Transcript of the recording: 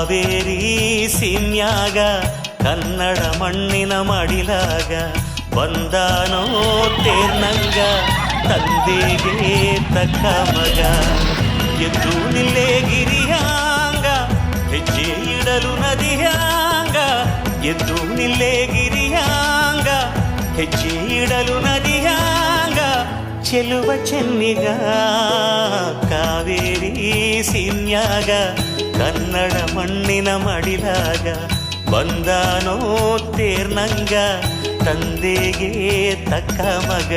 ಕಾವೇರಿ ಸೀಮ್ಯಾಗ ಕನ್ನಡ ಮಣ್ಣಿನ ಮಡಿಲಾಗ ಬಂದಾನೋ ತೇರ್ನಂಗ ತಂದೆಗೆ ತಕ್ಕ ಮಗ ಎದ್ದು ನಿಲ್ಲೇ ಗಿರಿಯಾಂಗ ಹೆಜ್ಜೆ ಇಡಲು ನದಿಯಾಂಗ ಎದ್ದು ನಿಲ್ಲೇ ಗಿರಿಯಾಂಗ ಹೆಜ್ಜೆ ಇಡಲು ನದಿಯಾಂಗ ಚೆಲುವ ಚೆನ್ನಿಗ ಕಾವೇರಿ ಸೀಮ್ಯಾಗ ಕನ್ನಡ ಮಣ್ಣಿನ ಮಡಿಲಾಗ ಬಂದಾನೋ ತೇರ್ನಂಗ ತಂದೆಗೆ ತಕ್ಕ ಮಗ.